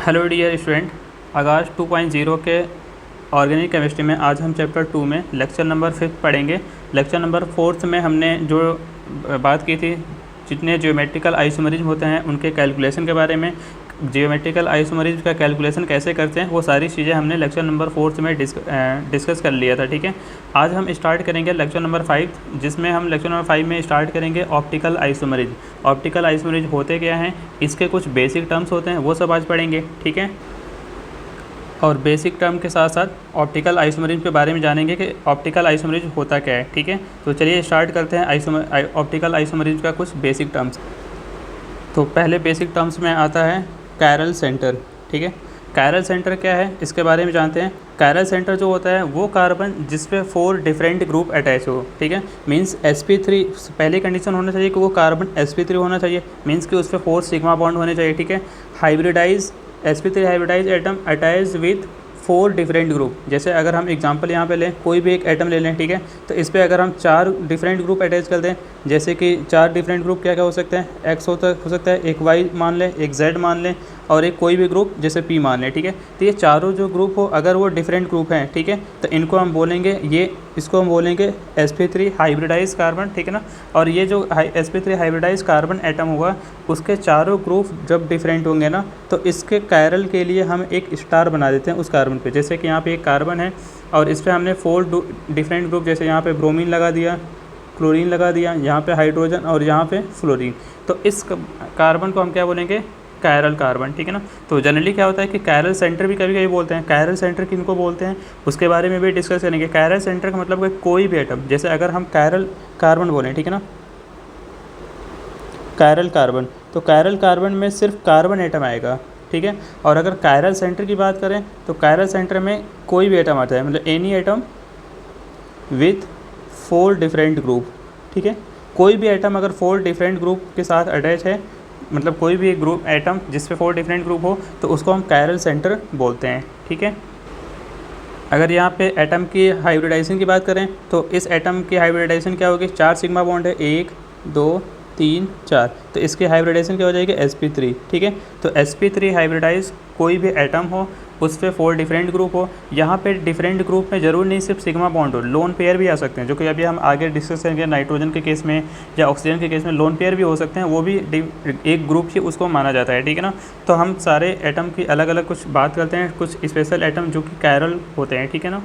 Hello dear student, आगाज 2.0 के organic chemistry में आज हम चैप्टर 2 में लेक्चर नंबर 5 पढ़ेंगे। लेक्चर नंबर 4 में हमने जो बात की थी, जितने ज्योमेट्रिकल आइसोमरिज्म होते हैं उनके कैलकुलेशन के बारे में, ज्योमेट्रिकल आइसोमरिज्म का कैलकुलेशन कैसे करते हैं, वो सारी चीज़ें हमने लेक्चर नंबर 4 में डिस्कस कर लिया था। ठीक है, आज हम स्टार्ट करेंगे लेक्चर नंबर 5, जिसमें हम लेक्चर नंबर 5 में स्टार्ट करेंगे ऑप्टिकल आइसोमरिज्म। ऑप्टिकल आइसोमरिज्म होते क्या हैं, इसके कुछ बेसिक टर्म्स होते हैं, वो सब आज पढ़ेंगे। ठीक है, और बेसिक टर्म के साथ साथ ऑप्टिकल आइसोमरिज्म के बारे में जानेंगे कि ऑप्टिकल आइसोमरिज्म होता क्या है। ठीक है, तो चलिए स्टार्ट करते हैं ऑप्टिकल आइसोमरिज्म का कुछ बेसिक टर्म्स। तो पहले बेसिक टर्म्स में आता है कायरल सेंटर। ठीक है, कायरल सेंटर क्या है, इसके बारे में जानते हैं। कायरल सेंटर जो होता है वो कार्बन जिस पे 4 डिफरेंट ग्रुप अटैच हो। ठीक है, मींस sp3 पहली कंडीशन होना चाहिए कि वो कार्बन sp3 होना चाहिए, मींस कि उस पर 4 सिग्मा बॉन्ड होने चाहिए। ठीक है, hybridise sp3 hybridise atom attach with 4 different group. जैसे अगर हम एग्जांपल यहाँ पे लें, कोई भी एक एटम ले लें, ठीक है, तो इस पर अगर हम 4 डिफरेंट ग्रुप अटैच कर दें, जैसे कि 4 डिफरेंट ग्रुप क्या क्या हो सकते हैं, एक्स हो सकता है, एक वाई मान लें, एक जेड मान लें, और एक कोई भी ग्रुप जैसे पी मान लें। ठीक है, तो ये चारों जो ग्रुप हो अगर वो डिफरेंट ग्रुप हैं, ठीक है, तो इनको हम बोलेंगे, इसको हम बोलेंगे sp3 हाइब्रिडाइज कार्बन। ठीक है ना, और ये जो sp3 हाइब्रिडाइज कार्बन एटम होगा, उसके चारों ग्रुप जब डिफरेंट होंगे ना, तो इसके कायरल के लिए हम एक स्टार बना देते हैं उस कार्बन पे। जैसे कि यहाँ पे एक कार्बन है और इस पर हमने 4 डिफरेंट ग्रुप, जैसे यहाँ पे ब्रोमीन लगा दिया, क्लोरीन लगा दिया, यहाँ पे हाइड्रोजन और यहाँ पे फ्लोरीन, तो इस कार्बन को हम क्या बोलेंगे, कायरल कार्बन। ठीक है ना, तो जनरली क्या होता है कि कायरल सेंटर भी कभी कभी बोलते हैं। कायरल सेंटर किनको बोलते हैं उसके बारे में भी डिस्कस करेंगे। कायरल सेंटर का मतलब कोई भी एटम, जैसे अगर हम कायरल कार्बन बोलें, ठीक है ना, कायरल कार्बन, तो कायरल कार्बन में सिर्फ कार्बन एटम आएगा। ठीक है, और अगर कायरल सेंटर की बात करें तो कायरल सेंटर में कोई भी एटम आता है, मतलब any atom with 4 different group. ठीक है, कोई भी एटम अगर 4 डिफरेंट ग्रुप के साथ अटैच है, मतलब कोई भी एक ग्रुप एटम जिस पे 4 डिफरेंट ग्रुप हो, तो उसको हम कायरल सेंटर बोलते हैं। ठीक है, अगर यहाँ पे एटम की हाइब्रिडाइजेशन की बात करें तो इस एटम की हाइब्रिडाइजेशन क्या होगी, 4 सिग्मा बॉन्ड है, 1 2 3 4, तो इसकी हाइब्रिडाइजेशन क्या हो जाएगी, sp3। ठीक है, तो sp3 हाइब्रिडाइज कोई भी एटम हो, उस पर 4 डिफरेंट ग्रुप हो। यहाँ पे डिफरेंट ग्रुप में ज़रूर नहीं सिर्फ सिग्मा बॉन्ड हो, लोन पेयर भी आ सकते हैं, जो कि अभी हम आगे डिस्कस करेंगे। नाइट्रोजन के केस में या ऑक्सीजन के केस में लोन पेयर भी हो सकते हैं, वो भी एक ग्रुप ही उसको माना जाता है। ठीक है ना, तो हम सारे एटम की अलग अलग कुछ बात करते हैं, कुछ स्पेशल एटम जो कि कायरल होते हैं। ठीक है ना,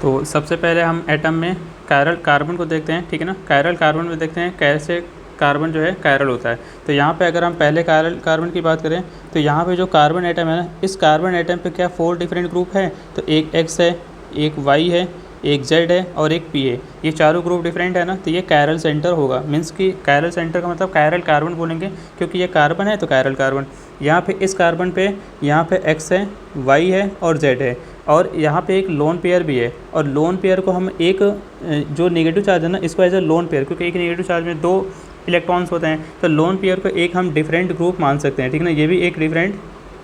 तो सबसे पहले हम एटम में कायरल कार्बन को देखते हैं। ठीक है ना, कायरल कार्बन में देखते हैं कैसे कार्बन जो है कायरल होता है। तो यहाँ पे अगर हम पहले कायरल कार्बन की बात करें तो यहाँ पे जो कार्बन एटम है ना, इस कार्बन एटम पे क्या 4 डिफरेंट ग्रुप है, तो एक X है, एक Y है, एक Z है और एक P है। ये चारों ग्रुप डिफरेंट है ना, तो ये कायरल सेंटर होगा। मीन्स कि कायरल सेंटर का मतलब कायरल कार्बन बोलेंगे, क्योंकि ये कार्बन है तो कायरल कार्बन। यहाँ पे इस कार्बन पे यहाँ पे X है, Y है और Z है, और यहाँ पे एक लोन पेयर भी है। और लोन पेयर को हम एक जो नेगेटिव चार्ज है ना, इसको एज ए लोन पेयर, क्योंकि एक नेगेटिव चार्ज में 2 इलेक्ट्रॉन्स होते हैं, तो लोन पेयर को एक हम डिफरेंट ग्रुप मान सकते हैं। ठीक है ना, ये भी एक डिफरेंट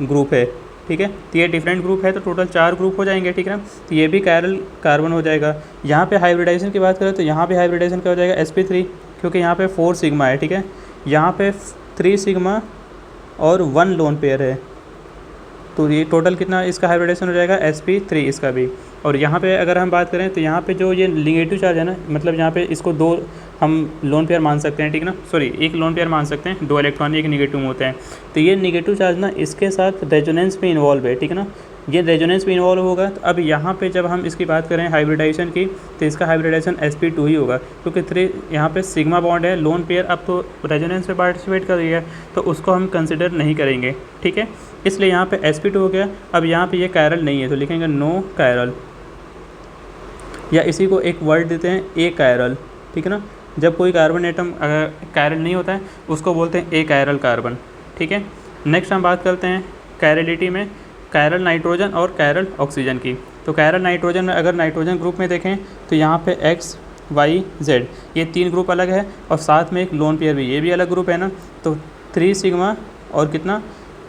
ग्रुप है। ठीक है, तो ये डिफरेंट ग्रुप है, तो टोटल 4 ग्रुप हो जाएंगे। ठीक है ना, तो ये भी कायरल कार्बन हो जाएगा। यहाँ पे हाइब्रिडाइजेशन की बात करें तो यहाँ पे हाइब्रिडाइजेशन क्या हो जाएगा, sp3, क्योंकि यहाँ पे 4 सिग्मा है। ठीक है, यहाँ पे 3 सिग्मा और 1 लोन पेयर है, तो ये टोटल कितना इसका हाइब्रिडाइजेशन हो जाएगा, sp3 इसका भी। और यहाँ पे अगर हम बात करें तो यहाँ पे जो ये निगेटिव चार्ज है ना, मतलब यहाँ पे इसको 2 हम लोन पेयर मान सकते हैं। ठीक है ना, सॉरी, एक लोन पेयर मान सकते हैं, 2 इलेक्ट्रॉन एक निगेटिव में होते हैं। तो ये निगेटिव चार्ज ना इसके साथ रेजोनेंस में इन्वॉल्व है। ठीक है ना, ये रेजोनेंस में इन्वॉल्व होगा। तो अब यहाँ पे जब हम इसकी बात करें हाइब्रिडाइजेशन की, तो इसका हाइब्रिडाइजेशन sp2 ही होगा, क्योंकि 3 यहाँ पे सिग्मा बॉन्ड है, लोन पेयर अब तो रेजोनेंस में पार्टिसिपेट कर रही है, तो उसको हम कंसिडर नहीं करेंगे। ठीक है, इसलिए यहाँ पे sp2 हो गया। अब यहाँ पे ये कायरल नहीं है, तो लिखेंगे नो कायरल, या इसी को एक वर्ड देते हैं ए कायरल। ठीक है ना, जब कोई कार्बन एटम अगर कायरल नहीं होता है उसको बोलते हैं ए कायरल कार्बन। ठीक है, नेक्स्ट हम बात करते हैं कायरलिटी में कायरल नाइट्रोजन और कायरल ऑक्सीजन की। तो कायरल नाइट्रोजन में अगर नाइट्रोजन ग्रुप में देखें तो यहाँ पे X Y Z ये 3 ग्रुप अलग है, और साथ में एक लोन पेयर भी, ये भी अलग ग्रुप है ना, तो 3 सिग्मा और कितना,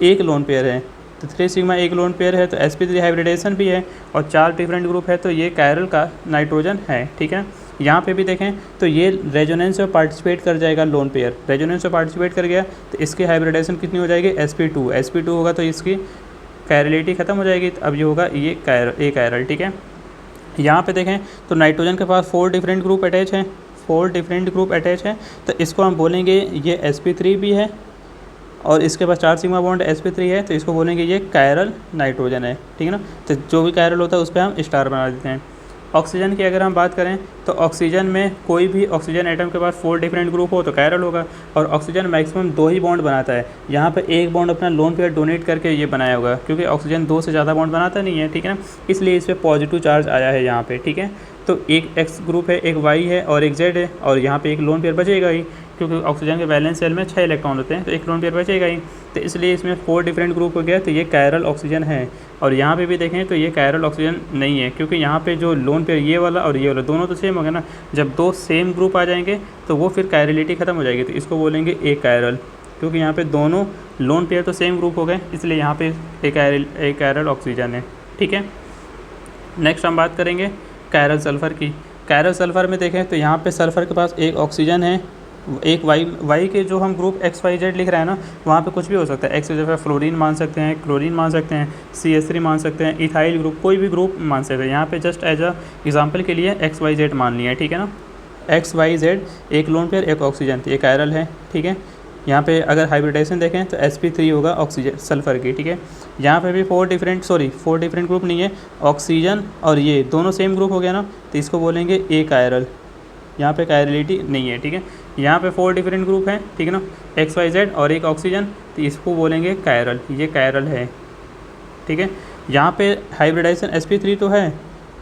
एक लोन पेयर है, तो 3 सिग्मा एक लोन पेयर है, तो sp3 हाइब्रिडाइजेशन भी है, और 4 डिफरेंट ग्रुप है, तो ये कायरल का नाइट्रोजन है। ठीक है, यहाँ पे भी देखें तो ये रेजोनेंस में पार्टिसिपेट कर जाएगा लोन पेयर, रेजोनेंस में पार्टिसिपेट कर गया तो इसकी हाइब्रिडाइजेशन कितनी हो जाएगी, sp2 होगा तो इसकी कायरलिटी ख़त्म हो जाएगी। तो अब ये होगा ये ए कायरल, ठीक है। यहाँ पे देखें तो नाइट्रोजन के पास 4 डिफरेंट ग्रुप अटैच हैं, 4 डिफरेंट ग्रुप अटैच हैं, तो इसको हम बोलेंगे ये sp3 भी है और इसके पास 4 सिग्मा बॉन्ड sp3 है, तो इसको बोलेंगे ये कायरल नाइट्रोजन है, ठीक है ना। तो जो भी कायरल होता है उस पर हम स्टार बना देते हैं। ऑक्सीजन की अगर हम बात करें तो ऑक्सीजन में कोई भी ऑक्सीजन एटम के पास 4 डिफरेंट ग्रुप हो तो कायरल होगा, और ऑक्सीजन मैक्सिमम 2 ही बॉन्ड बनाता है। यहाँ पे एक बॉन्ड अपना लोन पेयर डोनेट करके ये बनाया होगा, क्योंकि ऑक्सीजन 2 से ज़्यादा बॉन्ड बनाता नहीं है, ठीक है ना, इसलिए इस पर पॉजिटिव चार्ज आया है यहाँ पे, ठीक है। तो एक एक्स ग्रुप है, एक वाई है और एक जेड है, और यहाँ पे एक लोन पेयर बचेगा ही, क्योंकि ऑक्सीजन के बैलेंस सेल में 6 इलेक्ट्रॉन होते हैं, तो एक लोन पेयर बचेगा ही, तो इसलिए इसमें 4 डिफरेंट ग्रुप हो गया, तो ये कायरल ऑक्सीजन है। और यहाँ पे भी देखें तो ये कायरल ऑक्सीजन नहीं है, क्योंकि यहाँ पे जो लोन पेयर ये वाला और ये वाला दोनों तो सेम हो गया ना, जब 2 सेम ग्रुप आ जाएंगे तो वो फिर कायरलिटी ख़त्म हो जाएगी, तो इसको बोलेंगे ए कायरल, क्योंकि यहाँ पे दोनों लोन पेयर तो सेम ग्रुप हो गए, इसलिए यहाँ पे ए कायरल ऑक्सीजन है, ठीक है। नेक्स्ट हम बात करेंगे कायरल सल्फ़र की। कायरल सल्फ़र में देखें तो यहाँ पे सल्फ़र के पास एक ऑक्सीजन है, एक वाई के जो हम ग्रुप XYZ लिख रहे हैं ना, वहाँ पे कुछ भी हो सकता है, एक्स की जगह फ्लोरीन मान सकते हैं, क्लोरीन मान सकते हैं, CH3 मान सकते हैं, इथाइल ग्रुप, कोई भी ग्रुप मान सकते हैं। यहाँ पे जस्ट एज अ एग्जांपल के लिए XYZ मान लिया है, ठीक है ना, XYZ एक लोन पेयर एक ऑक्सीजन, तो ये कायरल है, ठीक है। यहाँ पे अगर हाइब्रिडाइजेशन देखें तो sp3 होगा ऑक्सीजन सल्फ़र की, ठीक है। यहाँ पे भी 4 डिफरेंट ग्रुप नहीं है, ऑक्सीजन और ये दोनों सेम ग्रुप हो गया ना, तो इसको बोलेंगे ए कायरल, यहाँ पे कायरलिटी नहीं है, ठीक है। यहाँ पे 4 डिफरेंट ग्रुप हैं, ठीक है ना, XYZ और एक ऑक्सीजन, तो इसको बोलेंगे कायरल, ये कायरल है, ठीक है। यहाँ पे हाइब्रिडाइजेशन sp3 तो है,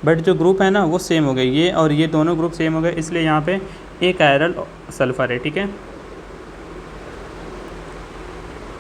बट जो ग्रुप है ना वो सेम हो गए, ये और ये दोनों ग्रुप सेम हो गए, इसलिए यहाँ पे ए कायरल सल्फ़र है, ठीक है।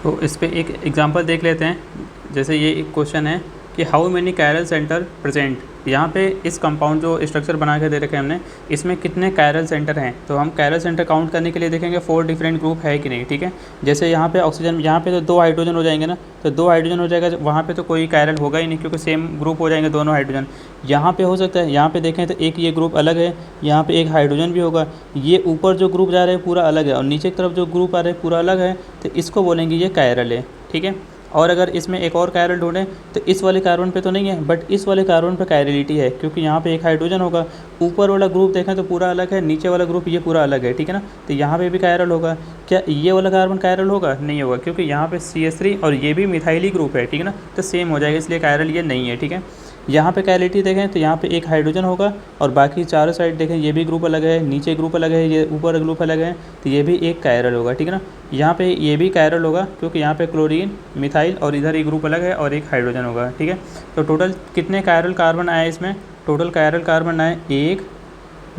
तो इस पर एक एग्जांपल देख लेते हैं। जैसे ये एक क्वेश्चन है कि how many chiral centre present, यहाँ पे इस कंपाउंड जो स्ट्रक्चर बना के दे रखे हैं हमने, इसमें कितने कायरल सेंटर हैं। तो हम कायरल सेंटर काउंट करने के लिए देखेंगे 4 डिफरेंट ग्रुप है कि नहीं, ठीक है। जैसे यहाँ पे ऑक्सीजन, यहाँ पे तो 2 हाइड्रोजन हो जाएंगे ना, तो 2 हाइड्रोजन हो जाएगा, वहाँ पे तो कोई कायरल होगा ही नहीं, क्योंकि सेम ग्रुप हो जाएंगे दोनों हाइड्रोजन। यहाँ पे हो सकता है, यहाँ पे देखें तो एक ये ग्रुप अलग है, यहाँ पे एक हाइड्रोजन भी होगा, ये ऊपर जो ग्रुप जा रहा है पूरा अलग है, और नीचे की तरफ जो ग्रुप आ रहा है पूरा अलग है, तो इसको बोलेंगे ये कायरल है, ठीक है। और अगर इसमें एक और कायरल ढूंढें तो इस वाले कार्बन पे तो नहीं है, बट इस वाले कार्बन पे कायरलिटी है, क्योंकि यहाँ पे एक हाइड्रोजन होगा, ऊपर वाला ग्रुप देखें तो पूरा अलग है, नीचे वाला ग्रुप ये पूरा अलग है, ठीक है ना, तो यहाँ पे भी कायरल होगा। क्या ये वाला कार्बन कायरल होगा? नहीं होगा, क्योंकि यहाँ पे CH3 और ये भी मिथाइली ग्रुप है, ठीक है ना, तो सेम हो जाएगा, इसलिए कायरल ये नहीं है, ठीक है। यहाँ पे कायरलिटी देखें तो यहाँ पे एक हाइड्रोजन होगा, और बाकी चारों साइड देखें ये भी ग्रुप अलग है, नीचे ग्रुप अलग है, ये ऊपर ग्रुप अलग है, तो ये भी एक कायरल होगा, ठीक है ना। यहाँ पे ये भी कायरल होगा, क्योंकि यहाँ पे क्लोरीन, मिथाइल और इधर एक ग्रुप अलग है और एक हाइड्रोजन होगा, ठीक है। तो टोटल कितने कायरल कार्बन आए इसमें? टोटल कायरल कार्बन आए 1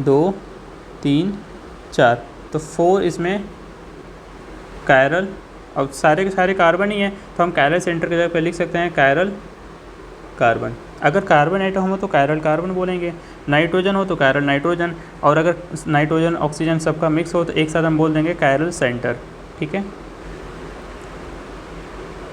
2 3 4, तो 4 इसमें कायरल। अब सारे के सारे कार्बन ही हैं, तो हम कायरल सेंटर की जगह पे लिख सकते हैं कायरल कार्बन। अगर कार्बन एटम हो तो कायरल कार्बन बोलेंगे, नाइट्रोजन हो तो कायरल नाइट्रोजन, और अगर नाइट्रोजन ऑक्सीजन सबका मिक्स हो तो एक साथ हम बोल देंगे कायरल सेंटर, ठीक है।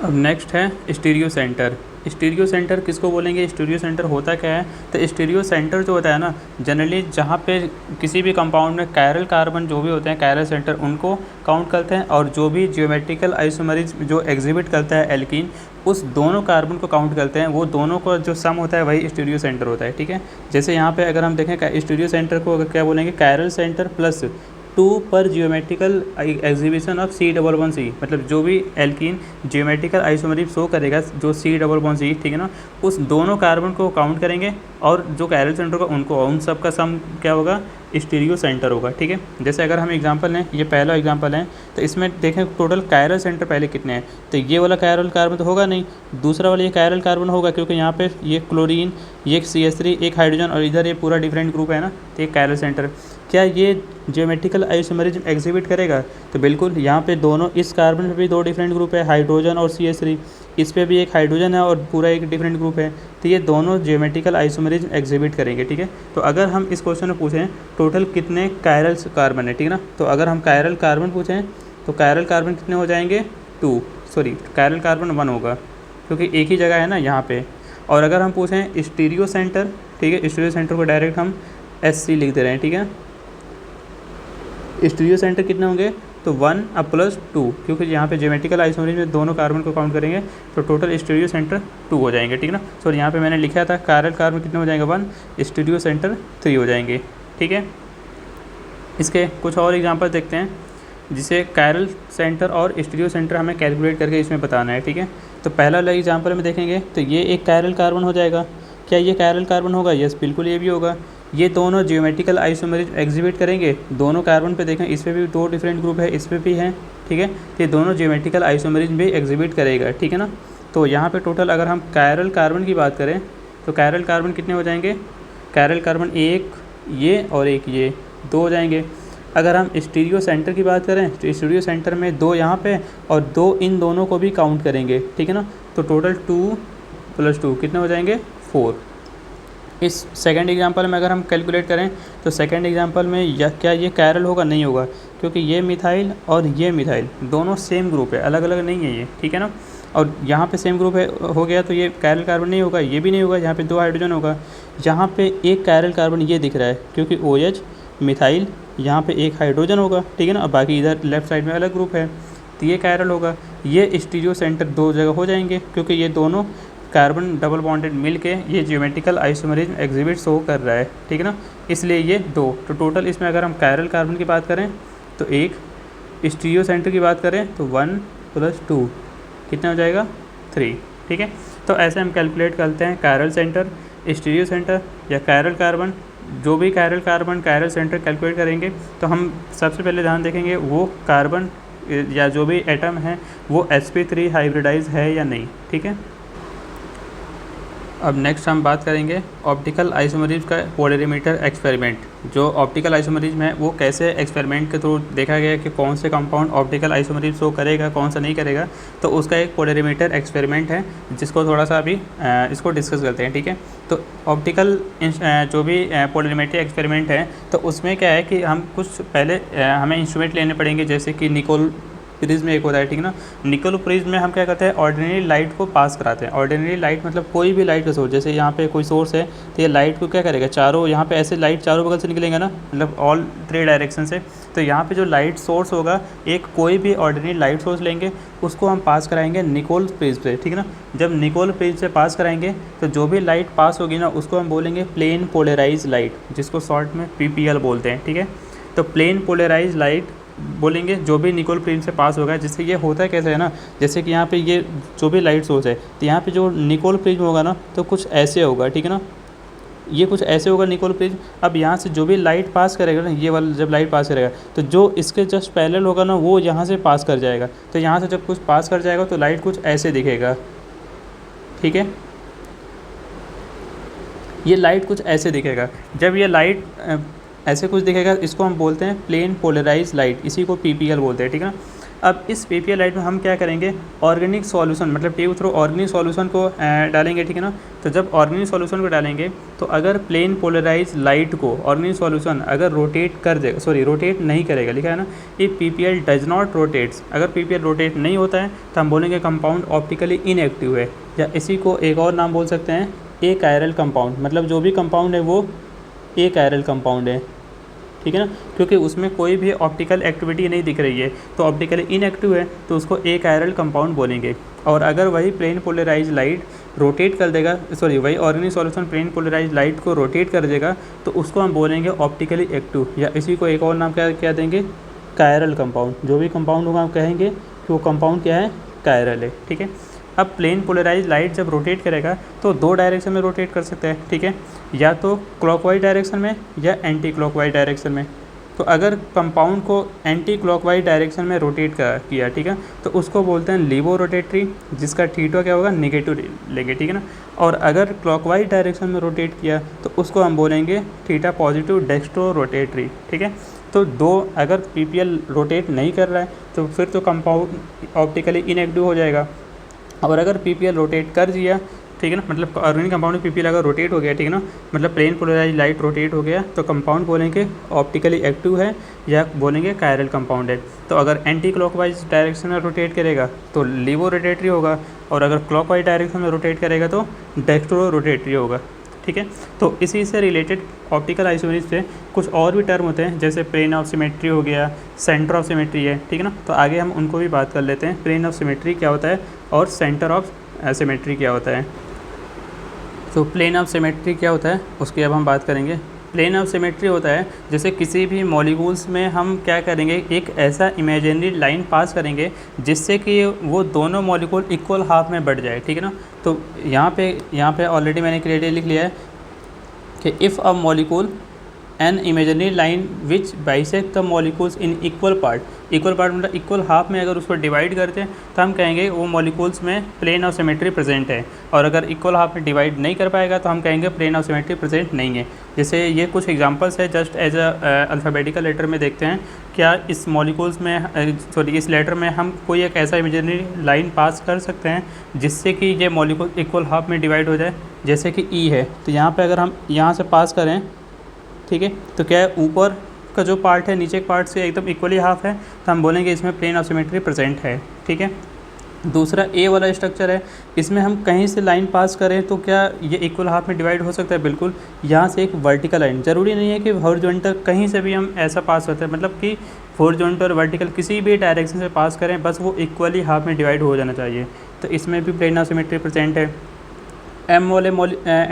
अब नेक्स्ट है स्टीरियो सेंटर। स्टीरियो सेंटर किसको बोलेंगे? स्टीरियो सेंटर होता क्या है? तो स्टीरियो सेंटर जो होता है ना, जनरली जहाँ पे किसी भी कंपाउंड में कायरल कार्बन जो भी होते हैं कायरल सेंटर, उनको काउंट करते हैं, और जो भी ज्योमेट्रिकल आइसोमरिज्म जो एग्जिबिट करता है एल्कीन, उस दोनों कार्बन को काउंट करते हैं, वो दोनों को जो सम होता है वही स्टीरियो सेंटर होता है, ठीक है। जैसे यहाँ पे अगर हम देखें स्टीरियो सेंटर को अगर क्या बोलेंगे, कायरल सेंटर प्लस 2 पर जियोमेट्रिकल एग्जीबिशन ऑफ C11C, मतलब जो भी एल्कीन जियोमेट्रिकल आइसोमरिज्म शो करेगा जो C11C, ठीक है ना, उस दोनों कार्बन को काउंट करेंगे, और जो कायरल सेंटर होगा उनको, उन सब का सम क्या होगा? स्टीरियो सेंटर होगा, ठीक है। जैसे अगर हम एग्जांपल लें, ये पहला एग्जांपल है, तो इसमें देखें टोटल कायरल सेंटर पहले कितने हैं, तो ये वाला कायरल कार्बन तो होगा नहीं, दूसरा वाला ये कायरल कार्बन होगा, क्योंकि यहाँ पे ये क्लोरीन, ये CH3, एक हाइड्रोजन, और इधर ये पूरा डिफरेंट ग्रुप है ना, तो ये कायरल सेंटर। क्या ये ज्योमेट्रिकल आइसोमरिज्म एग्जिबिट करेगा? तो बिल्कुल, यहाँ पे दोनों, इस कार्बन पे भी 2 डिफरेंट ग्रुप है, हाइड्रोजन और CH3, इस पे भी एक हाइड्रोजन है और पूरा एक डिफरेंट ग्रुप है, तो ये दोनों ज्योमेट्रिकल आइसोमरिज्म एग्जिबिट करेंगे, ठीक है। तो अगर हम इस क्वेश्चन में पूछें टोटल कितने कायरल कार्बन है, ठीक है ना, तो अगर हम कायरल कार्बन पूछें तो कायरल कार्बन कितने हो जाएंगे? कायरल कार्बन 1 होगा, क्योंकि एक ही जगह है ना यहाँ पे। और अगर हम पूछें स्टीरियो सेंटर, ठीक है, स्टीरियो सेंटर को डायरेक्ट हम SC लिख दे रहे हैं, ठीक है। स्टीरियो सेंटर कितने होंगे, तो 1 अब प्लस 2, क्योंकि यहाँ पे ज्योमेट्रिकल आइसोमरेज में दोनों कार्बन को काउंट करेंगे तो टोटल स्टीरियो सेंटर 2 हो जाएंगे, ठीक है ना। सॉरी यहाँ पे मैंने लिखा था कायरल कार्बन कितने हो जाएंगे 1, स्टीरियो सेंटर 3 हो जाएंगे, ठीक है। इसके कुछ और एग्जांपल देखते हैं जिसे कायरल सेंटर और स्टीरियो सेंटर हमें कैलकुलेट करके इसमें बताना है, ठीक है। तो पहला वाला एग्जांपल में देखेंगे तो ये एक कायरल कार्बन हो जाएगा। क्या ये कायरल कार्बन होगा, यस बिल्कुल ये भी होगा। ये दोनों ज्योमेट्रिकल आइसोमरेज एग्जिबिट करेंगे, दोनों कार्बन पे देखें, इस पर भी 2 डिफरेंट ग्रुप है, इस पर भी है, ठीक है। तो ये दोनों ज्योमेट्रिकल आइसोमरेज भी एग्जिबिट करेगा, ठीक है ना। तो यहाँ पे टोटल अगर हम कायरल कार्बन की बात करें तो कायरल कार्बन कितने हो जाएंगे, कायरल कार्बन एक ये और एक ये 2 हो जाएंगे। अगर हम स्टीरियो सेंटर की बात करें तो स्टीरियो सेंटर में 2 यहाँ पे और 2 इन दोनों को भी काउंट करेंगे, ठीक है ना। तो टोटल 2 + 2 कितने हो जाएंगे 4। इस सेकंड एग्जांपल में अगर हम कैलकुलेट करें तो सेकंड एग्जांपल में क्या ये कायरल होगा, नहीं होगा, क्योंकि ये मिथाइल और ये मिथाइल दोनों सेम ग्रुप है, अलग अलग नहीं है ये, ठीक है ना। और यहाँ पे सेम ग्रुप है हो गया तो ये कायरल कार्बन नहीं होगा, ये भी नहीं होगा, यहाँ पे 2 हाइड्रोजन होगा। यहाँ पे एक कायरल कार्बन ये दिख रहा है क्योंकि OH मिथाइल, यहाँ पे एक हाइड्रोजन होगा, ठीक है ना। अब बाकी इधर लेफ्ट साइड में अलग ग्रुप है तो ये कायरल होगा। ये स्टीरियो सेंटर 2 जगह हो जाएंगे क्योंकि ये दोनों कार्बन डबल बॉन्डेड मिल के ये ज्योमेट्रिकल आइसोमरेज एग्जिबिट शो कर रहा है, ठीक है ना, इसलिए ये 2। तो टोटल इसमें अगर हम कायरल कार्बन की बात करें तो 1, स्टीरियो सेंटर की बात करें तो 1 + 2 कितना हो जाएगा 3, ठीक है। तो ऐसे हम कैलकुलेट करते हैं कायरल सेंटर, स्टीरियो सेंटर या कायरल कार्बन। जो भी chiral carbon chiral centre calculate करेंगे तो हम सबसे पहले ध्यान देखेंगे वो कार्बन या जो भी एटम है वो sp3 हाइब्रिडाइज है या नहीं, ठीक है। अब नेक्स्ट हम बात करेंगे ऑप्टिकल आइसोमरेज का पोलरीमीटर एक्सपेरिमेंट। जो ऑप्टिकल आइसोमरेज में वो कैसे एक्सपेरिमेंट के थ्रू देखा गया कि कौन से कंपाउंड ऑप्टिकल आइसोमरेज शो करेगा कौन सा नहीं करेगा, तो उसका एक पोलरीमीटर एक्सपेरिमेंट है जिसको थोड़ा सा अभी इसको डिस्कस करते हैं, ठीक है। तो ऑप्टिकल जो भी पोलरीमीटर एक्सपेरिमेंट है तो उसमें क्या है कि हम कुछ पहले हमें इंस्ट्रूमेंट लेने पड़ेंगे, जैसे कि निकोल प्रिज्म एक होता है, ठीक है ना। निकोल प्रिज्म में हम क्या करते हैं, ऑर्डिनरी लाइट को पास कराते हैं। ऑर्डिनरी लाइट मतलब कोई भी लाइट का सोर्स, जैसे यहाँ पे कोई सोर्स है तो ये लाइट को क्या करेगा, चारों यहाँ पे ऐसे लाइट चारों बगल से निकलेंगे ना, मतलब ऑल 3 डायरेक्शन से। तो यहाँ पे जो लाइट सोर्स होगा, एक कोई भी ऑर्डिनरी लाइट सोर्स लेंगे, उसको हम पास कराएंगे निकोल प्रिज्म से, ठीक है ना। जब निकोल प्रिज्म से पास कराएंगे तो जो भी लाइट पास होगी ना उसको हम बोलेंगे प्लेन पोलराइज लाइट, जिसको शॉर्ट में PPL बोलते हैं, ठीक है। तो प्लेन पोलराइज लाइट बोलेंगे जो भी निकोल प्रिज्म से पास होगा। जिससे ये होता है कैसे है ना, जैसे कि यहाँ पे ये जो भी लाइट सोर्स है तो यहाँ पे जो निकोल प्रिज्म होगा ना तो कुछ ऐसे होगा, ठीक है ना, ये कुछ ऐसे होगा निकोल प्रिज्म। अब यहाँ से जो भी लाइट पास करेगा ना, ये वाला जब लाइट पास करेगा तो जो इसके जस्ट पैरेलल होगा ना वो यहाँ से पास कर जाएगा। तो यहाँ से जब कुछ पास कर जाएगा तो लाइट कुछ ऐसे दिखेगा, ठीक है, ये लाइट कुछ ऐसे दिखेगा। जब ये लाइट ऐसे कुछ दिखेगा इसको हम बोलते हैं प्लेन पोलराइज लाइट, इसी को PPL बोलते हैं, ठीक है ना। अब इस PPL लाइट में हम क्या करेंगे, ऑर्गेनिक सॉल्यूशन मतलब ट्यूब थ्रू ऑर्गेनिक सॉल्यूशन को डालेंगे, ठीक है ना। तो जब ऑर्गेनिक सॉल्यूशन को डालेंगे तो अगर प्लेन पोलराइज लाइट को ऑर्गेनिक सॉल्यूशन अगर रोटेट कर देगा, सॉरी रोटेट नहीं करेगा, लिखा है ना, ये PPL डज नॉट रोटेट्स, अगर PPL रोटेट नहीं होता है तो हम बोलेंगे कंपाउंड ऑप्टिकली इनएक्टिव है, या इसी को एक और नाम बोल सकते हैं ए कायरल कंपाउंड। मतलब जो भी कंपाउंड है वो ए कायरल कंपाउंड है, ठीक है ना, क्योंकि उसमें कोई भी ऑप्टिकल एक्टिविटी नहीं दिख रही है तो ऑप्टिकली इनएक्टिव है तो उसको ए कायरल कंपाउंड बोलेंगे। और अगर वही प्लेन पोलराइज लाइट रोटेट कर देगा, सॉरी वही organic solution plane polarise light को रोटेट कर देगा तो उसको हम बोलेंगे ऑप्टिकली एक्टिव, या इसी को एक और नाम क्या देंगे, कायरल कंपाउंड। जो भी कंपाउंड होगा हम कहेंगे कि वो कंपाउंड क्या है, कायरल है, ठीक है। अब प्लेन पोलराइज लाइट जब रोटेट करेगा तो 2 डायरेक्शन में रोटेट कर सकता है, ठीक है, या तो क्लॉकवाइज डायरेक्शन में या एंटी क्लॉकवाइज डायरेक्शन में। तो अगर कंपाउंड को एंटी क्लॉकवाइज डायरेक्शन में रोटेट किया, ठीक है, तो उसको बोलते हैं लीवो रोटेटरी, जिसका थीटा क्या होगा, नेगेटिव लेंगे, ठीक है ना। और अगर क्लॉकवाइज डायरेक्शन में रोटेट किया तो उसको हम बोलेंगे थीटा पॉजिटिव डेक्स्ट्रो रोटेटरी, ठीक है। तो 2 अगर PPL रोटेट नहीं कर रहा है तो फिर तो कंपाउंड ऑप्टिकली इनएक्टिव हो जाएगा। और अगर PPL रोटेट कर दिया, ठीक है ना, मतलब ऑर्गेनिक कंपाउंड में PPL अगर रोटेट हो गया, ठीक है ना, मतलब प्लेन पोलराइज लाइट रोटेट हो गया तो कंपाउंड बोलेंगे ऑप्टिकली एक्टिव है या बोलेंगे कायरल कंपाउंड है। तो अगर एंटी क्लॉकवाइज डायरेक्शन में रोटेट करेगा तो लीवो रोटेटरी होगा, और अगर क्लॉकवाइज डायरेक्शन में रोटेट करेगा तो डेक्स्ट्रो रोटेटरी होगा, ठीक है। तो इसी से रिलेटेड ऑप्टिकल आइसोमेरिज्म से कुछ और भी टर्म होते हैं, जैसे प्लेन ऑफ सिमेट्री हो गया, सेंटर ऑफ सिमेट्री है, ठीक है ना। तो आगे हम उनको भी बात कर लेते हैं, प्लेन ऑफ सिमेट्री क्या होता है और सेंटर ऑफ सिमेट्री क्या होता है। तो प्लेन ऑफ सिमेट्री क्या होता है उसकी अब हम बात करेंगे। प्लेन ऑफ सिमेट्री होता है जैसे किसी भी मॉलिक्यूल्स में हम क्या करेंगे, एक ऐसा इमेजिनरी लाइन पास करेंगे जिससे कि वो दोनों मॉलिक्यूल इक्वल हाफ में बढ़ जाए, ठीक है ना। तो यहाँ पे ऑलरेडी मैंने क्लियरली लिख लिया है कि if a molecule N imaginary line which bisect the molecules in equal part मतलब इक्वल हाफ में अगर उसको डिवाइड करते हैं तो हम कहेंगे वो मॉलिक्यूल्स में प्लेन ऑफ सिमेट्री प्रेजेंट है, और अगर इक्वल हाफ में डिवाइड नहीं कर पाएगा तो हम कहेंगे प्लेन ऑफ सिमेट्री प्रेजेंट नहीं है। जैसे ये कुछ एग्जांपल्स है, जस्ट एज अल्फ़ाबेटिकल लेटर में देखते हैं क्या इस मॉलिक्यूल्स में इस लेटर में हम कोई एक ऐसा इमेजिनरी लाइन पास कर सकते हैं जिससे कि ये मॉलिक्यूल इक्वल हाफ में डिवाइड हो जाए। जैसे कि ई है, तो यहाँ पर अगर हम यहाँ से पास करें, ठीक है, तो क्या है ऊपर का जो पार्ट है नीचे के पार्ट से एकदम इक्वली हाफ है, तो हम बोलेंगे इसमें प्लेन ऑफ सिमेट्री प्रेजेंट है, ठीक है। दूसरा ए वाला स्ट्रक्चर है, इसमें हम कहीं से लाइन पास करें तो क्या ये इक्वल हाफ में डिवाइड हो सकता है, बिल्कुल। यहाँ से एक वर्टिकल लाइन, ज़रूरी नहीं है कि हॉरिजॉन्टल, कहीं से भी हम ऐसा पास होता है, मतलब कि हॉरिजॉन्टल वर्टिकल किसी भी डायरेक्शन से पास करें, बस वो इक्वली हाफ में डिवाइड हो जाना चाहिए। तो इसमें भी प्लेन ऑफ सिमेट्री प्रेजेंट है। एम वाले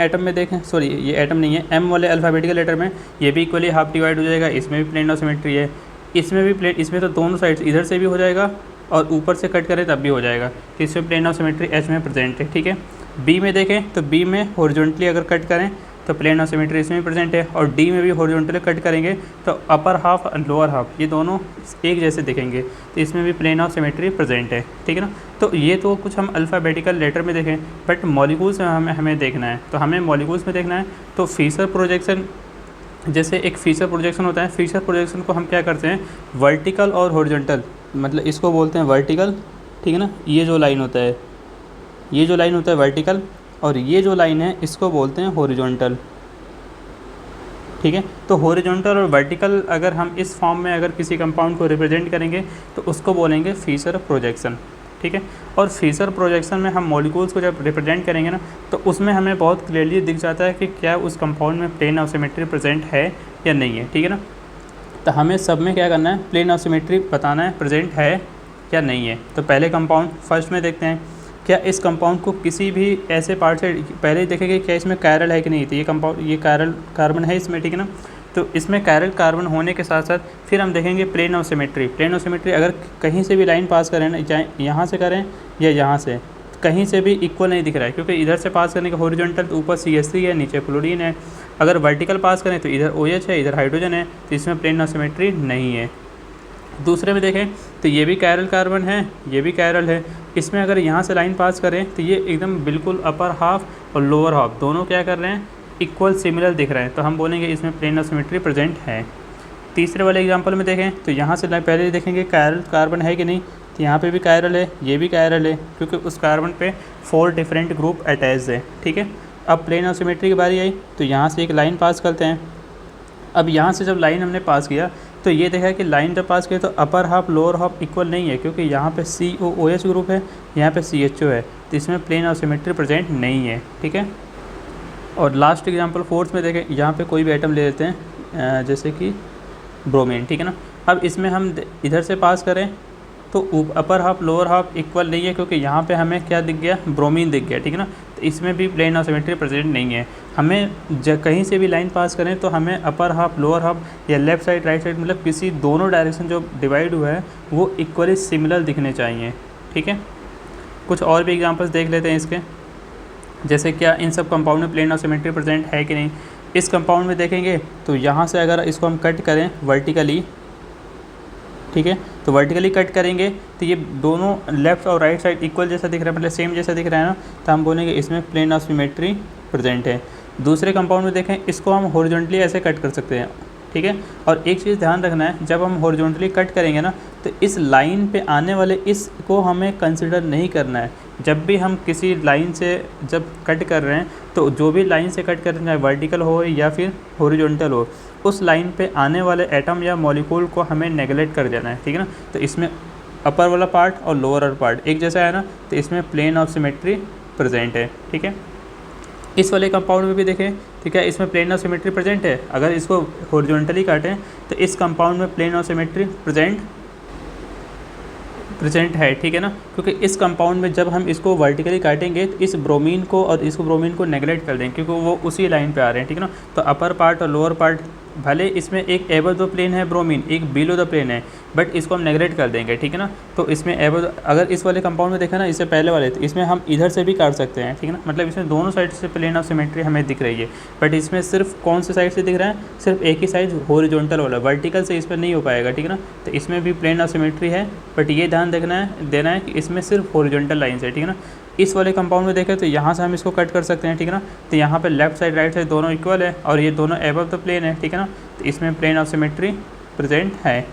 एटम में देखें, सॉरी ये एटम नहीं है, एम वाले अल्फ़ाबेटिकल लेटर में ये भी इक्वली हाफ डिवाइड हो जाएगा, इसमें भी प्लेन ऑफ सिमेट्री है। इसमें भी प्लेन, इसमें तो दोनों साइड्स इधर से भी हो जाएगा और ऊपर से कट करें तब भी हो जाएगा, तो इसमें प्लेन ऑफ सिमेट्री एच में प्रेजेंट है, ठीक है। बी में देखें तो बी में हॉरिजॉन्टली अगर कट करें तो प्लेन ऑफ सिमेट्री इसमें भी प्रेजेंट है, और डी में भी हॉरिजॉन्टली कट करेंगे तो अपर हाफ और लोअर हाफ ये दोनों एक जैसे दिखेंगे, तो इसमें भी प्लेन ऑफ सिमेट्री प्रेजेंट है, ठीक है ना। तो ये तो कुछ हम अल्फ़ाबेटिकल लेटर में देखें, बट मॉलिक्यूल्स में हमें देखना है, तो हमें मॉलिक्यूल्स में देखना है तो फीचर प्रोजेक्शन, जैसे एक फीचर प्रोजेक्शन होता है, फीचर प्रोजेक्शन को हम क्या करते हैं वर्टिकल और हॉरिजॉन्टल, मतलब इसको बोलते हैं वर्टिकल, ठीक है ना। ये जो लाइन होता है, ये जो लाइन होता है वर्टिकल, और ये जो लाइन है इसको बोलते हैं हॉरिजॉन्टल, ठीक है। तो हॉरिजॉन्टल और वर्टिकल अगर हम इस फॉर्म में अगर किसी कंपाउंड को रिप्रेजेंट करेंगे तो उसको बोलेंगे फीचर प्रोजेक्शन, ठीक है। और फीचर प्रोजेक्शन में हम मॉलिक्यूल्स को जब रिप्रेजेंट करेंगे ना तो उसमें हमें बहुत क्लियरली दिख जाता है कि क्या उस कंपाउंड में प्लेन ऑफ सिमेट्री प्रेजेंट है या नहीं है, ठीक है ना। तो हमें सब में क्या करना है, प्लेन ऑफ सिमेट्री बताना है प्रेजेंट है या नहीं है। तो पहले कंपाउंड फर्स्ट में देखते हैं, क्या इस कंपाउंड को किसी भी ऐसे पार्ट से पहले ही देखेंगे क्या इसमें कायरल है कि नहीं। तो ये कंपाउंड, ये कायरल कार्बन है इसमें, ठीक है ना। तो इसमें कायरल कार्बन होने के साथ साथ फिर हम देखेंगे plane of symmetry. Plane of symmetry अगर कहीं से भी लाइन पास करें ना, चाहे यहाँ से करें या यहाँ से, कहीं से भी इक्वल नहीं दिख रहा है, क्योंकि इधर से पास करने का हॉरिजॉन्टल तो ऊपर CH3 है, नीचे क्लोरीन है। अगर वर्टिकल पास करें तो इधर OH है, इधर हाइड्रोजन है, तो इसमें प्लेन ऑफ सिमेट्री नहीं है। दूसरे में देखें तो ये भी कायरल कार्बन है, ये भी कायरल है, इसमें अगर यहाँ से लाइन पास करें तो ये एकदम बिल्कुल अपर हाफ और लोअर हाफ दोनों क्या कर रहे हैं, इक्वल सिमिलर दिख रहे हैं, तो हम बोलेंगे इसमें प्लेन ऑफ सिमेट्री प्रेजेंट है। तीसरे वाले एग्जांपल में देखें तो यहाँ से पहले देखेंगे कायरल कार्बन है कि नहीं, तो यहाँ पे भी कायरल है, ये भी कायरल है, क्योंकि उस कार्बन पे 4 डिफरेंट ग्रुप अटैच्ड है, ठीक है। अब प्लेन ऑफ सिमेट्री की बारी आई तो यहाँ से एक लाइन पास करते हैं। अब यहाँ से जब लाइन हमने पास किया तो ये देखा कि लाइन जब पास किया तो upper half lower half equal नहीं है, क्योंकि यहाँ पे COOH ग्रुप है, यहाँ पे CHO है, तो इसमें प्लेन ऑफ सिमेट्री प्रेजेंट नहीं है, ठीक है। और लास्ट एग्जांपल फोर्थ में देखें, यहाँ पे कोई भी आइटम ले लेते हैं, जैसे कि ब्रोमीन, ठीक है ना। अब इसमें हम इधर से पास करें तो upper half lower half equal नहीं है, क्योंकि यहाँ पे हमें क्या दिख गया, ब्रोमीन दिख गया, ठीक है ना। तो इसमें भी प्लेन ऑफ सिमेट्री प्रेजेंट नहीं है। हमें कहीं से भी लाइन पास करें तो हमें अपर हाफ लोअर हाफ या लेफ़्ट साइड राइट साइड, मतलब किसी दोनों डायरेक्शन जो डिवाइड हुआ है वो इक्वली सिमिलर दिखने चाहिए, ठीक है। कुछ और भी एग्जाम्पल्स देख लेते हैं इसके, जैसे क्या इन सब कंपाउंड में प्लेन ऑफ सिमेट्री प्रेजेंट है कि नहीं। इस कंपाउंड में देखेंगे तो यहाँ से अगर इसको हम कट करें वर्टिकली, ठीक है, तो वर्टिकली कट करेंगे तो ये दोनों लेफ़्ट और राइट साइड इक्वल जैसा दिख रहा है, मतलब सेम जैसा दिख रहा है ना, तो हम बोलेंगे इसमें प्लेन ऑफ सिमेट्री प्रेजेंट है। दूसरे कंपाउंड में देखें, इसको हम हॉरिजॉन्टली ऐसे कट कर सकते हैं, ठीक है। और एक चीज़ ध्यान रखना है, जब हम हॉरिजॉन्टली कट करेंगे ना तो इस लाइन पे आने वाले इसको हमें कंसिडर नहीं करना है। जब भी हम किसी लाइन से जब कट कर रहे हैं तो जो भी लाइन से कट कर रहे हैं, चाहे वर्टिकल हो या फिर हॉरिजॉन्टल हो, उस लाइन पे आने वाले एटम या मॉलिक्यूल को हमें नेगलेक्ट कर देना है, ठीक है ना। तो इसमें अपर वाला पार्ट और लोअर वाला पार्ट एक जैसा है ना, तो इसमें प्लेन ऑफ सिमेट्री प्रेजेंट है, ठीक है। इस वाले कंपाउंड में भी देखें, ठीक है, इसमें प्लेन ऑफ सिमेट्री प्रेजेंट है। अगर इसको हॉरिजॉन्टली काटें तो इस कंपाउंड में प्लेन ऑफ सिमेट्री प्रेजेंट है, ठीक है ना, क्योंकि इस कंपाउंड में जब हम इसको वर्टिकली काटेंगे तो इस ब्रोमीन को और इसको ब्रोमीन को नेगलेक्ट कर देंगे, क्योंकि वो उसी लाइन पे आ रहे हैं, ठीक है ना। तो अपर पार्ट और लोअर पार्ट, भले इसमें एक एबव द प्लेन है ब्रोमीन, एक बिलो द प्लेन है, बट इसको हम नेगलेक्ट कर देंगे, ठीक है ना। तो इसमें एबव, अगर इस वाले कंपाउंड में देखा ना, इससे पहले वाले, तो इसमें हम इधर से भी काट सकते हैं, ठीक है ना, मतलब इसमें दोनों साइड से प्लेन ऑफ सिमेट्री हमें दिख रही है, बट इसमें सिर्फ कौन से साइड से दिख रहा है, सिर्फ एक ही साइड हॉरिजॉन्टल वाला, वर्टिकल से इस पर नहीं हो पाएगा, ठीक है ना। तो इसमें भी प्लेन ऑफ सिमेट्री है, बट ये ध्यान देना है कि इसमें सिर्फ हॉरिजॉन्टल लाइन है, ठीक है ना। इस वाले कंपाउंड में देखें तो यहाँ से हम इसको कट कर सकते हैं, ठीक है ना। तो यहाँ पे लेफ्ट साइड राइट साइड दोनों इक्वल है और ये दोनों एबव द प्लेन है, ठीक है ना। तो इसमें प्लेन ऑफ सिमेट्री प्रेजेंट है।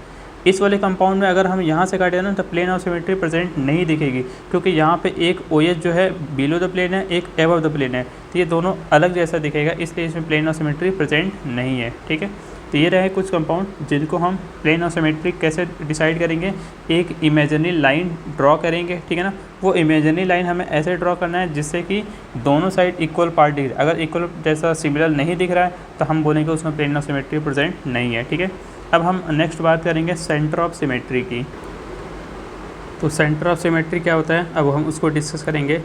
इस वाले कंपाउंड में अगर हम यहाँ से काटें ना तो प्लेन ऑफ सिमेट्री प्रेजेंट नहीं दिखेगी, क्योंकि यहाँ पे एक OH जो है बिलो द प्लेन है, एक एबव द प्लेन है, तो ये दोनों अलग जैसा दिखेगा, इसलिए इसमें प्लेन ऑफ सिमेट्री प्रेजेंट नहीं है, ठीक है। तो ये रहे कुछ कंपाउंड जिनको हम प्लेन ऑफ सिमेट्री कैसे डिसाइड करेंगे। एक इमेजिनरी लाइन ड्रॉ करेंगे, ठीक है ना। वो इमेजिनरी लाइन हमें ऐसे ड्रॉ करना है जिससे कि दोनों साइड इक्वल पार्ट दिख रहा है। अगर इक्वल जैसा सिमिलर नहीं दिख रहा है तो हम बोलेंगे उसमें प्लेन ऑफ सिमेट्री प्रेजेंट नहीं है, ठीक है। अब हम नेक्स्ट बात करेंगे सेंटर ऑफ सिमेट्री की। तो सेंटर ऑफ सिमेट्री क्या होता है, अब हम उसको डिस्कस करेंगे।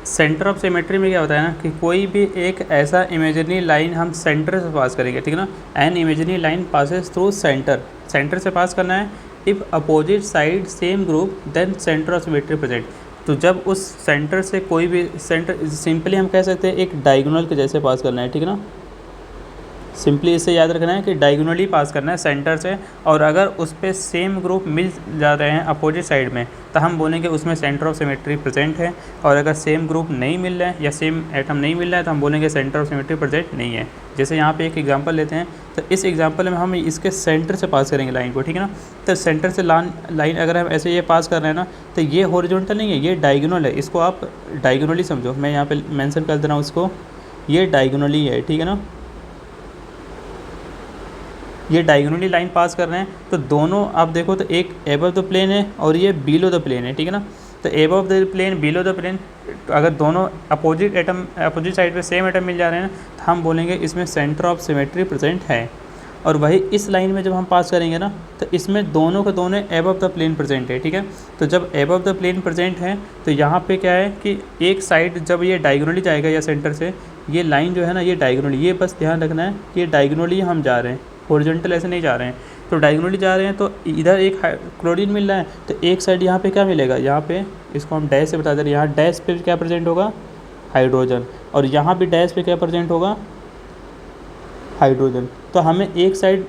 सेंटर ऑफ सिमेट्री में क्या होता है ना कि कोई भी एक ऐसा इमेजिनरी लाइन हम सेंटर से पास करेंगे, ठीक है ना। An imaginary line passes through centre से पास करना है। If opposite side same group then centre of symmetry present. तो जब उस सेंटर से कोई भी सेंटर, सिंपली हम कह सकते हैं एक डायगोनल के जैसे पास करना है, ठीक है ना। सिंपली इससे याद रखना है कि डायगोनली पास करना है सेंटर से, और अगर उस पर सेम ग्रुप मिल जा रहे हैं अपोजिट साइड में तो हम बोलेंगे उसमें सेंटर ऑफ सिमेट्री प्रेजेंट है। और अगर सेम ग्रुप नहीं मिल रहा है या सेम एटम नहीं मिल रहा है तो हम बोलेंगे सेंटर ऑफ सिमेट्री प्रेजेंट नहीं है। जैसे यहाँ पे एक एग्जांपल लेते हैं, तो इस एग्जांपल में हम इसके सेंटर से पास करेंगे लाइन को, ठीक है ना। तो सेंटर से लाइन अगर हम ऐसे ये पास कर रहे हैं ना तो ये हॉरिजॉन्टल नहीं है, ये डायगोनल है। इसको आप डायगोनली समझो, मैं यहाँ पर मैंसन कर दे रहा हूँ इसको, ये डायगोनली है, ठीक है ना। ये डायगोनली लाइन पास कर रहे हैं तो दोनों आप देखो तो एक एबव द प्लेन है और ये बिलो द प्लेन है, ठीक है ना। तो above the plane below the plane, अगर दोनों अपोजिट साइड पे सेम एटम मिल जा रहे हैं तो हम बोलेंगे इसमें सेंटर ऑफ सिमेट्री प्रेजेंट है। और वही इस लाइन में जब हम पास करेंगे ना तो इसमें दोनों के दोनों एबव द प्लेन प्रेजेंट है, ठीक है। तो जब एबव द प्लेन प्रेजेंट है तो यहाँ पे क्या है कि एक साइड जब ये डायगोनली जाएगा या सेंटर से, ये लाइन जो है ना ये डायगोनली, ये बस ध्यान रखना है कि ये डायगोनली हम जा रहे हैं, हॉरिजॉन्टल ऐसे नहीं जा रहे हैं। तो डायगोनली जा रहे हैं तो इधर एक क्लोरीन मिल रहा है तो एक साइड यहाँ पे क्या मिलेगा, यहाँ पे इसको हम डैश से बता दे रहे हैं, यहाँ डैश पे क्या प्रेजेंट होगा, हाइड्रोजन, और यहाँ भी डैश पे क्या प्रेजेंट होगा, हाइड्रोजन। तो हमें एक side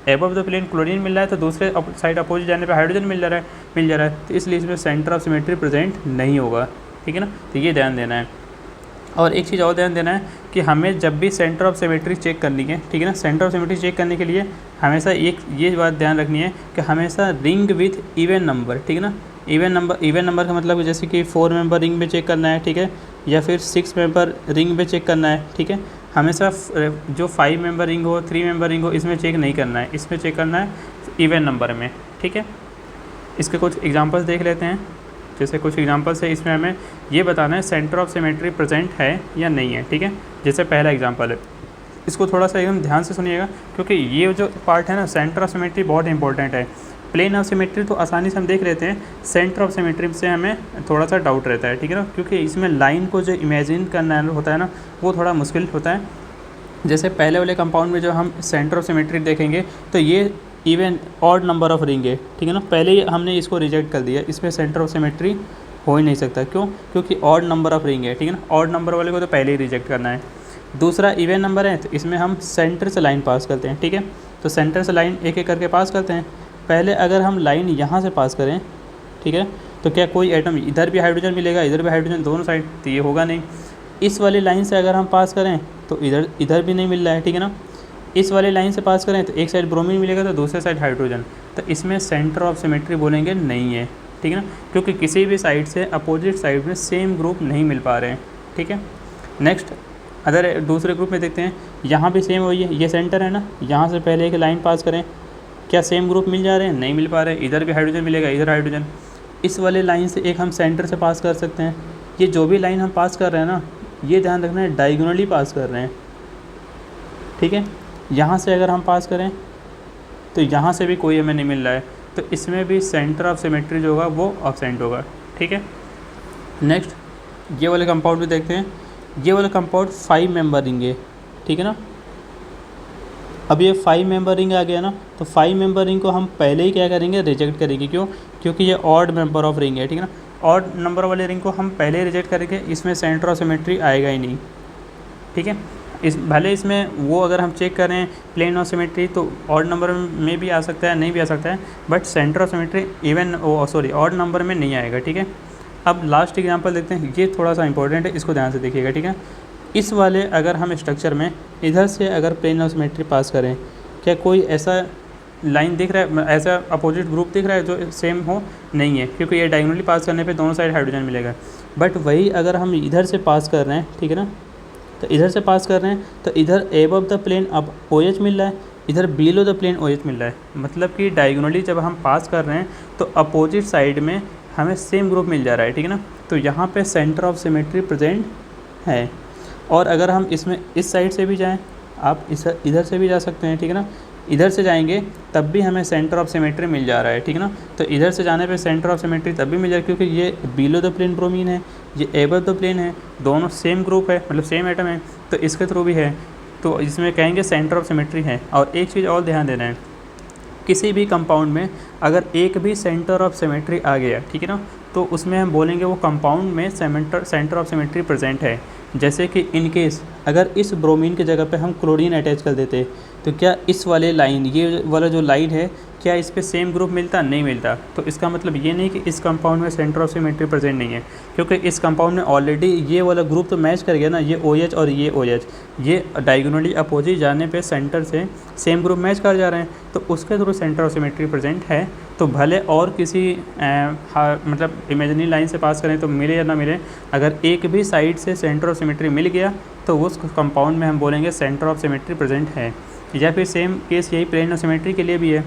above the plane chlorine मिल रहा है तो दूसरे साइड अपोजिट जाने पे हाइड्रोजन मिल जा रहा है, तो इसलिए इसमें सेंटर ऑफ सिमेट्री प्रेजेंट नहीं होगा, ठीक है ना। तो ये ध्यान देना है। और एक चीज़ और ध्यान देना है कि हमें जब भी सेंटर ऑफ सिमेट्री चेक करनी है, ठीक है ना, सेंटर ऑफ सिमेट्री चेक करने के लिए हमेशा एक ये बात ध्यान रखनी है कि हमेशा रिंग विथ इवन नंबर, ठीक है ना। इवन नंबर का मतलब जैसे कि 4 मेंबर रिंग में चेक करना है, ठीक है, या फिर 6 मेंबर रिंग में चेक करना है, ठीक है। हमेशा जो 5 मेंबर रिंग हो, 3 मेंबर रिंग हो, इसमें चेक नहीं करना है, इसमें चेक करना है इवन नंबर में, ठीक है। इसके कुछ एग्जांपल्स देख लेते हैं। जैसे कुछ एग्जांपल्स है, इसमें हमें ये बताना है सेंटर ऑफ सिमेट्री प्रेजेंट है या नहीं है, ठीक है। जैसे पहला एग्जांपल है, इसको थोड़ा सा एकदम ध्यान से सुनिएगा क्योंकि ये जो पार्ट है ना सेंटर ऑफ सिमेट्री बहुत इंपॉर्टेंट है। प्लेन ऑफ सिमेट्री तो आसानी से हम देख लेते हैं, सेंटर ऑफ सिमेट्री से हमें थोड़ा सा डाउट रहता है, ठीक है ना, क्योंकि इसमें लाइन को जो इमेजिन करना होता है ना वो थोड़ा मुश्किल होता है। जैसे पहले वाले कंपाउंड में जो हम सेंटर ऑफ सिमेट्री देखेंगे तो ये even odd number of ring है, ठीक है ना। पहले ही हमने इसको रिजेक्ट कर दिया, इसमें सेंटर ऑफ सिमेट्री हो ही नहीं सकता, क्यों, क्योंकि ऑड नंबर ऑफ रिंग है, ठीक है ना। ऑड नंबर वाले को तो पहले ही रिजेक्ट करना है। दूसरा इवन नंबर है तो इसमें हम सेंटर से लाइन पास करते हैं, ठीक है। तो सेंटर से लाइन एक एक करके पास करते हैं। पहले अगर हम लाइन यहाँ से पास करें, ठीक है, तो क्या कोई एटम इधर भी हाइड्रोजन मिलेगा, इधर भी हाइड्रोजन, दोनों साइड, तो ये होगा नहीं। इस वाली लाइन से अगर हम पास करें तो इधर भी नहीं मिल रहा है, ठीक है ना। इस वाले लाइन से पास करें तो एक साइड ब्रोमीन मिलेगा तो दूसरे साइड हाइड्रोजन, तो इसमें सेंटर ऑफ सिमेट्री बोलेंगे नहीं है, ठीक है ना, क्योंकि किसी भी साइड से अपोजिट साइड में सेम ग्रुप नहीं मिल पा रहे हैं, ठीक है। नेक्स्ट अदर दूसरे ग्रुप में देखते हैं, यहाँ भी सेम वही है, ये सेंटर है ना, यहाँ से पहले एक लाइन पास करें, क्या सेम ग्रुप मिल जा रहे हैं, नहीं मिल पा रहे हैं, इधर भी हाइड्रोजन मिलेगा, इधर हाइड्रोजन। इस वाले लाइन से एक हम सेंटर से पास कर सकते हैं। ये जो भी लाइन हम पास कर रहे हैं ना, ये ध्यान रखना है डायगोनली पास कर रहे हैं, ठीक है। यहाँ से अगर हम पास करें तो यहाँ से भी कोई हमें नहीं मिल रहा है, तो इसमें भी सेंटर ऑफ सिमेट्री जो होगा वो एब्सेंट होगा, ठीक है। नेक्स्ट ये वाले कंपाउंड भी देखते हैं। ये वाला कंपाउंड 5 मेंबर रिंग है, ठीक है ना। अब ये 5 मेंबर रिंग आ गया ना, तो 5 मेंबर रिंग को हम पहले ही क्या करेंगे, रिजेक्ट करेंगे। क्यों? क्योंकि ये ऑड मेंबर ऑफ रिंग है, ठीक है ना। ऑड नंबर वाले रिंग को हम पहले ही रिजेक्ट करेंगे, इसमें सेंटर ऑफ सिमेट्री आएगा ही नहीं, ठीक है। इस भले इसमें वो अगर हम चेक करें प्लेन ऑफ सिमेट्री तो ऑड नंबर में भी आ सकता है, नहीं भी आ सकता है, but centre of symmetry even odd number में नहीं आएगा, ठीक है। अब लास्ट एग्जांपल देखते हैं, ये थोड़ा सा इंपॉर्टेंट है, इसको ध्यान से देखिएगा, ठीक है। इस वाले अगर हम स्ट्रक्चर में इधर से अगर प्लेन ऑफ सिमेट्री पास करें, क्या कोई ऐसा लाइन दिख रहा है, ऐसा अपोजिट ग्रुप दिख रहा है जो सेम हो? नहीं है, क्योंकि ये डायगोनली पास करने पे दोनों साइड हाइड्रोजन मिलेगा। बट वही अगर हम इधर से पास कर रहे हैं, ठीक है ना, तो इधर से पास कर रहे हैं तो इधर एबव द प्लेन अब OH मिल रहा है, इधर बिलो द प्लेन OH मिल रहा है। मतलब कि डायगोनली जब हम पास कर रहे हैं तो अपोजिट साइड में हमें सेम ग्रुप मिल जा रहा है, ठीक है ना। तो यहाँ पे सेंटर ऑफ सिमेट्री प्रेजेंट है। और अगर हम इसमें इस साइड से भी जाएं, आप इधर से भी जा सकते हैं, ठीक है ना। इधर से जाएंगे तब भी हमें सेंटर ऑफ सिमेट्री मिल जा रहा है, ठीक है ना। तो इधर से जाने पे सेंटर ऑफ सिमेट्री तब भी मिल जाएगा क्योंकि ये बिलो द प्लेन ब्रोमीन है, ये एबव द प्लेन है, दोनों सेम ग्रुप है, मतलब सेम एटम है, तो इसके थ्रू भी है, तो इसमें कहेंगे सेंटर ऑफ सिमेट्री है। और एक चीज़ और ध्यान देना है, किसी भी कंपाउंड में अगर एक भी सेंटर ऑफ सिमेट्री आ गया, ठीक है ना, तो उसमें हम बोलेंगे वो कंपाउंड में सेंटर ऑफ सिमेट्री प्रेजेंट है। जैसे कि इन केस अगर इस ब्रोमीन की जगह पे हम क्लोरीन अटैच कर देते तो क्या इस वाले लाइन, ये वाला जो लाइन है, क्या इस पे सेम ग्रुप मिलता? नहीं मिलता। तो इसका मतलब ये नहीं कि इस कंपाउंड में सेंटर ऑफ सिमेट्री प्रेजेंट नहीं है, क्योंकि इस कंपाउंड में ऑलरेडी ये वाला ग्रुप तो मैच कर गया ना, ये OH और ये OH, ये डायगोनली अपोजिट जाने पे सेंटर से सेम ग्रुप मैच कर जा रहे हैं, तो उसके through centre of symmetry present है। तो भले और किसी मतलब इमेजिनरी लाइन से पास करें तो मिले या ना मिले, अगर एक भी साइड से सेंटर ऑफ सिमेट्री मिल गया तो उस कंपाउंड में हम बोलेंगे सेंटर ऑफ सिमेट्री प्रेजेंट है। या फिर सेम केस यही प्लेन ऑफ सिमेट्री के लिए भी है।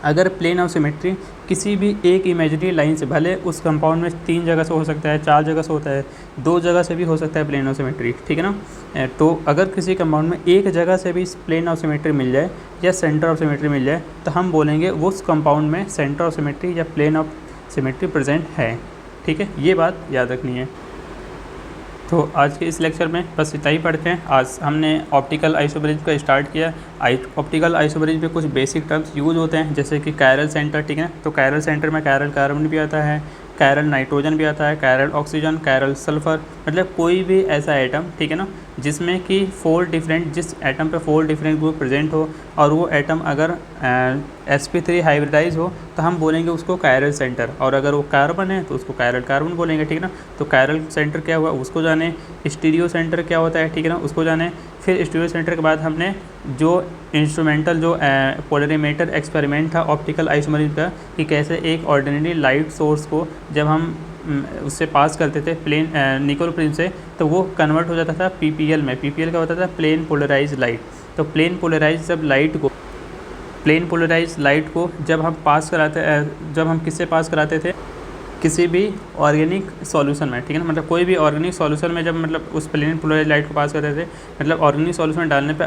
अगर प्लेन ऑफ सिमेट्री किसी भी एक इमेजिनरी लाइन से, भले उस कंपाउंड में 3 जगह से हो सकता है, 4 जगह से होता है, 2 जगह से भी हो सकता है प्लेन ऑफ सिमेट्री, ठीक है ना। तो अगर किसी कंपाउंड में एक जगह से भी प्लेन ऑफ सिमेट्री मिल जाए या सेंटर ऑफ सिमेट्री मिल जाए तो हम बोलेंगे उस कंपाउंड में सेंटर ऑफ सिमेट्री या प्लेन ऑफ सिमेट्री प्रेजेंट है, ठीक है। ये बात याद रखनी है। तो आज के इस लेक्चर में बस इतना ही पढ़ते हैं। आज हमने ऑप्टिकल आइसोमेरिज्म का स्टार्ट किया। ऑप्टिकल आइसोमेरिज्म में कुछ बेसिक टर्म्स यूज होते हैं, जैसे कि कायरल सेंटर, ठीक है। तो कायरल सेंटर में कायरल कार्बन भी आता है, कायरल नाइट्रोजन भी आता है, कायरल ऑक्सीजन, कायरल सल्फर, मतलब कोई भी ऐसा एटम, ठीक है ना, जिसमें कि जिस एटम पे 4 डिफरेंट ग्रुप प्रेजेंट हो और वो एटम अगर sp3 हाइब्रिडाइज हो तो हम बोलेंगे उसको कायरल सेंटर। और अगर वो कार्बन है तो उसको कायरल कार्बन बोलेंगे, ठीक है ना। तो कायरल सेंटर क्या हुआ उसको जाने, स्टीरियो सेंटर क्या होता है, ठीक है ना, उसको जाने। फिर स्टीरियो सेंटर के बाद हमने जो इंस्ट्रूमेंटल जो पोलरीमीटर एक्सपेरिमेंट था ऑप्टिकल आइसोमेरिज्म का, कि कैसे एक ऑर्डिनरी लाइट सोर्स को जब हम उससे पास करते थे प्लेन निकोल प्रिज्म से, तो वो कन्वर्ट हो जाता था PPL में। PPL क्या होता था? Plane polarise light. तो प्लेन पोलराइज लाइट को जब हम पास कराते, जब हम किससे पास कराते थे? किसी भी ऑर्गेनिक सॉल्यूशन में, ठीक है ना। मतलब कोई भी ऑर्गेनिक सॉल्यूशन में जब मतलब उस प्लेन पोलराइज लाइट को पास करते थे, मतलब ऑर्गेनिक सॉल्यूशन डालने पे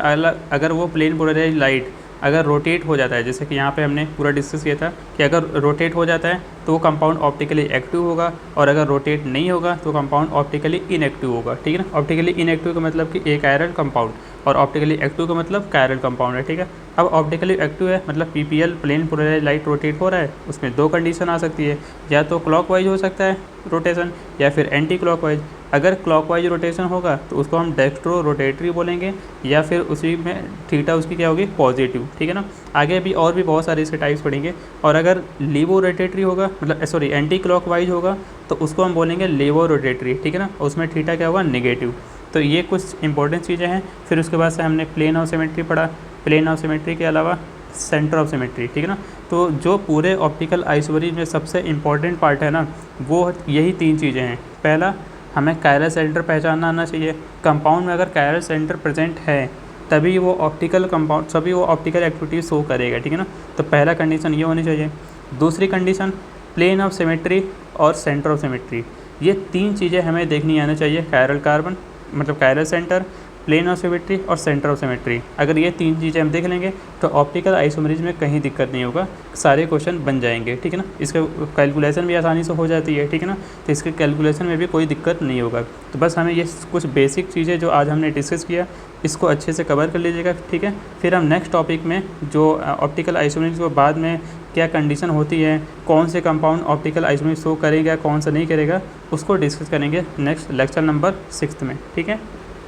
अगर वो प्लेन पोलराइज लाइट अगर रोटेट हो जाता है, जैसे कि यहाँ पे हमने पूरा डिस्कस किया था कि अगर रोटेट हो जाता है तो वो कंपाउंड ऑप्टिकली एक्टिव होगा, और अगर रोटेट नहीं होगा तो कंपाउंड ऑप्टिकली इनएक्टिव होगा, ठीक है ना। ऑप्टिकली इनएक्टिव का मतलब कि एक कायरल कंपाउंड, और ऑप्टिकली एक्टिव का मतलब कायरल कंपाउंड है, ठीक है। अब ऑप्टिकली एक्टिव है मतलब PPL plane polarise light rotate हो रहा है, उसमें 2 कंडीशन आ सकती है, या तो क्लॉकवाइज हो सकता है रोटेशन या फिर एंटी क्लॉकवाइज। अगर क्लॉकवाइज रोटेशन होगा तो उसको हम डेक्स्ट्रो रोटेटरी बोलेंगे, या फिर उसी में थीटा उसकी क्या होगी? पॉजिटिव, ठीक है ना। आगे भी और भी बहुत सारे इसके टाइप्स पढ़ेंगे। और अगर लीवो रोटेटरी होगा, मतलब एंटी क्लॉकवाइज होगा, तो उसको हम बोलेंगे लेवो रोटेटरी, ठीक है ना। उसमें थीटा क्या होगा? नेगेटिव। तो ये कुछ इंपॉर्टेंट चीज़ें हैं। फिर उसके बाद से हमने प्लेन ऑफ सिमेट्री पढ़ा, प्लेन ऑफ सिमेट्री के अलावा सेंटर ऑफ सिमेट्री, ठीक है ना। तो जो पूरे ऑप्टिकल आइसोमेरिज्म में सबसे इम्पॉर्टेंट पार्ट है ना, वो यही 3 चीज़ें हैं। पहला, हमें कायरल सेंटर पहचानना आना चाहिए। कंपाउंड में अगर कायरल सेंटर प्रेजेंट है तभी वो ऑप्टिकल एक्टिविटीज शो करेगा, ठीक है ना। तो पहला कंडीशन ये होनी चाहिए। दूसरी कंडीशन, प्लेन ऑफ सिमेट्री और सेंटर ऑफ सिमेट्री, ये 3 चीज़ें हमें देखनी आनी चाहिए कायरल कार्बन मतलब chiral centre, plane of symmetry और सेंटर ऑफ सिमेट्री। अगर ये 3 चीज़ें हम देख लेंगे तो ऑप्टिकल आइसोमेरिज्म में कहीं दिक्कत नहीं होगा, सारे क्वेश्चन बन जाएंगे, ठीक है ना। इसका कैलकुलेशन भी आसानी से हो जाती है, ठीक है ना, तो इसके कैलकुलेशन में भी कोई दिक्कत नहीं होगा। तो बस हमें ये कुछ बेसिक चीज़ें जो आज हमने डिस्कस किया इसको अच्छे से कवर कर लीजिएगा, ठीक है। फिर हम नेक्स्ट टॉपिक में जो ऑप्टिकल आइसोमेरिज्म को बाद में क्या कंडीशन होती है, कौन से कंपाउंड ऑप्टिकल आइसोमेरिज्म शो करेगा कौन सा नहीं करेगा, उसको डिस्कस करेंगे नेक्स्ट लेक्चर नंबर 6 में, ठीक है।